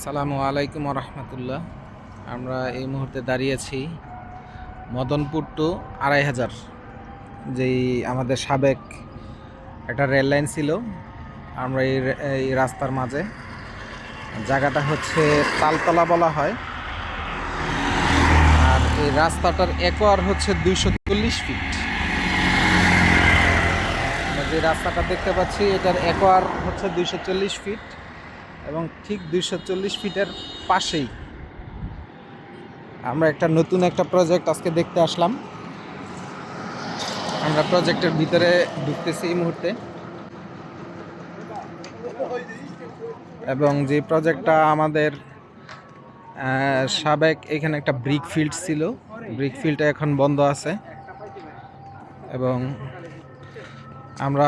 আসসালামু আলাইকুম রহমতুল্লাহ। আমরা এই মুহূর্তে দাঁড়িয়েছি মদনপুর টু ২৫০০, যেই আমাদের সাবেক একটা রেল লাইন ছিল। আমরা এই রাস্তার মাঝে, জায়গাটা হচ্ছে তালতলা বলা হয়। আর এই রাস্তাটার একোয়ার হচ্ছে ২৪০ ফিট। আমরা যে রাস্তাটা দেখতে পাচ্ছি এটার একোয়ার হচ্ছে ২৪০ ফিট, এবং ঠিক ২৪০ ফিটের পাশেই আমরা নতুন একটা প্রজেক্ট আজকে দেখতে আসলাম। আমরা প্রজেক্টের ভিতরে ঢুকতেছি এই মুহূর্তে, এবং যে প্রজেক্টটা আমাদের সাবেক এখানে একটা ব্রিক ফিল্ড ছিল, ব্রিক ফিল্ডটা এখন বন্ধ আছে। এবং আমরা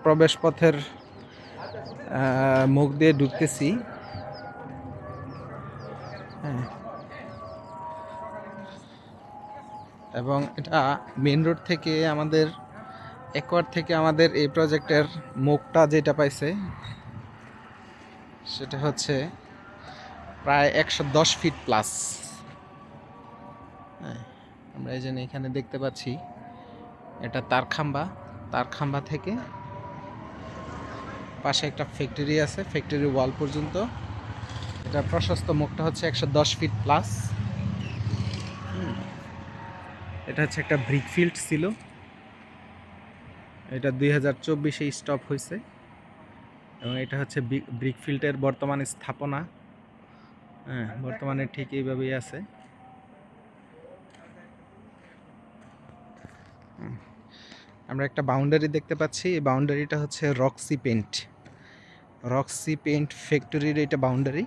প্রবেশ পথের মুখ দিয়ে ঢুকতেছি। হ্যাঁ, এবং এটা মেন রোড থেকে আমাদের একোয়ার থেকে আমাদের এই প্রজেক্টের মুখটা যেটা পাইছে সেটা হচ্ছে প্রায় ১১০ ফিট প্লাস। হ্যাঁ, আমরা এই জন্য এখানে দেখতে পাচ্ছি এটা তারখাম্বা থেকে পাশে একটা ফ্যাক্টরি আছে, ফ্যাক্টরি ওয়াল পর্যন্ত। এটা প্রশস্ত মুখটা হচ্ছে ১১০ ফিট প্লাস। এটা হচ্ছে একটা ব্রিক ফিল্ড ছিল, এটা ২০২৪-এ স্টপ হয়েছে, এবং এটা হচ্ছে ব্রিক ফিল্ডের বর্তমানে স্থাপনা। হ্যাঁ, বর্তমানে ঠিক এইভাবেই আছে। আমরা একটা বাউন্ডারি দেখতে পাচ্ছি, এই বাউন্ডারিটা হচ্ছে রক্সি পেইন্ট ফ্যাক্টরির এটা বাউন্ডারি।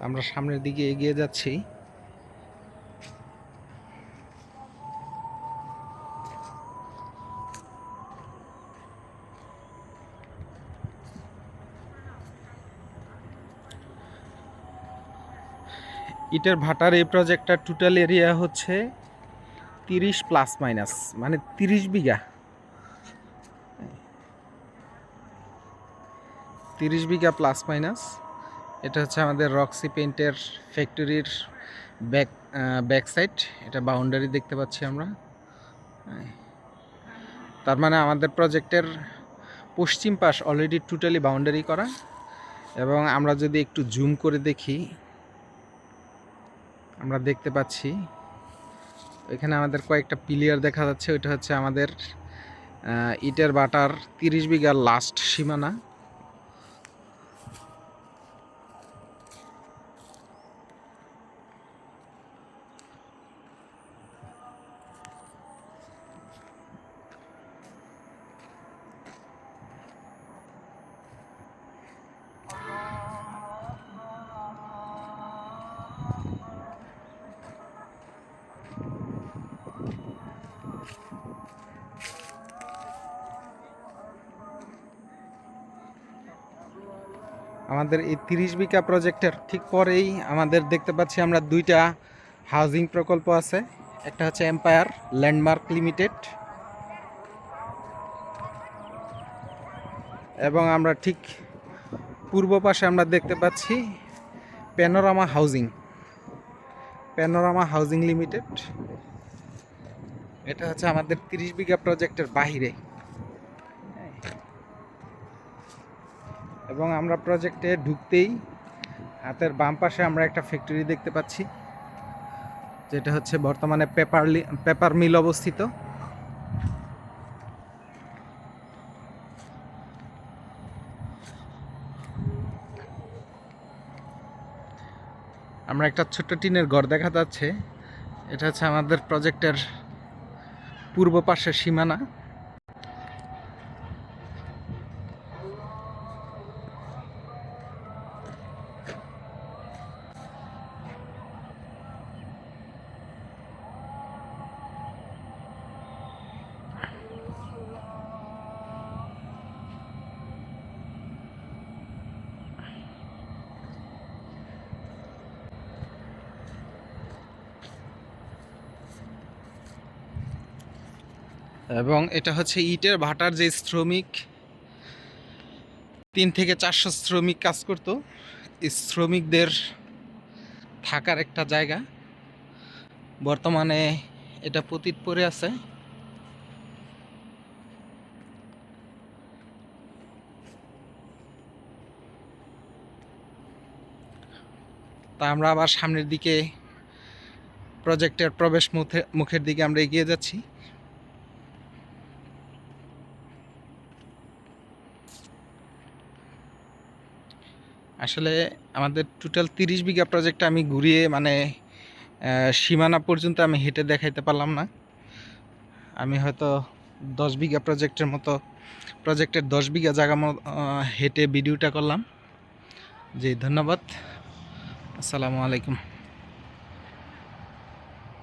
আমরা সামনের দিকে এগিয়ে যাচ্ছি। ইটের ভাটার এই প্রজেক্টটার টোটাল এরিয়া হচ্ছে 30 প্লাস মাইনাস, মানে 30 বিঘা। 30 বিঘা প্লাস মাইনাস। এটা হচ্ছে আমাদের রক্সি পেইন্টের ফ্যাক্টরির ব্যাক সাইড। এটা বাউন্ডারি দেখতে পাচ্ছি আমরা। তার মানে আমাদের প্রজেক্টের পশ্চিম পাশ অলরেডি টোটালি বাউন্ডারি করা। এবং আমরা যদি একটু জুম করে দেখি, আমরা দেখতে পাচ্ছি এখানে আমাদের কয়েকটা পিলিয়ার দেখা যাচ্ছে। ওইটা হচ্ছে আমাদের ইটের ভাটার 30 বিঘার লাস্ট সীমানা। আমাদের এই 30 বিঘা প্রজেক্টের ঠিক পরেই আমাদের দেখতে পাচ্ছি আমরা দুইটা হাউজিং প্রকল্প আছে। একটা হচ্ছে এম্পায়ার ল্যান্ডমার্ক লিমিটেড, এবং আমরা ঠিক পূর্ব পাশে আমরা দেখতে পাচ্ছি প্যানোরামা হাউজিং লিমিটেড। এটা হচ্ছে আমাদের 30 বিঘা প্রজেক্টের বাহিরে। এবং আমরা প্রজেক্টে ঢুকতেই হাতের বাম পাশে আমরা একটা ফ্যাক্টরি দেখতে পাচ্ছি, যেটা হচ্ছে বর্তমানে পেপার মিল অবস্থিত। আমরা একটা ছোট্ট টিনের ঘর দেখা যাচ্ছে, এটা হচ্ছে আমাদের প্রজেক্টের পূর্ব পাশের সীমানা। এবং এটা হচ্ছে ইটের ভাটার যে শ্রমিক 3 থেকে 400 শ্রমিক কাজ করতো, এই শ্রমিকদের থাকার একটা জায়গা। বর্তমানে এটা পতিত পড়ে আছে। তা আমরা আবার সামনের দিকে প্রজেক্টের প্রবেশ মুখের দিকে আমরা এগিয়ে যাচ্ছি। আসলে আমাদের টোটাল 30 বিঘা প্রজেক্ট আমি ঘুরিয়ে মানে সীমানা পর্যন্ত আমি হেঁটে দেখাইতে পারলাম না। আমি হয়তো 10 বিঘা প্রজেক্টের 10 বিঘা জায়গা হেঁটে ভিডিওটা করলাম। জি ধন্যবাদ। আসসালামু আলাইকুম।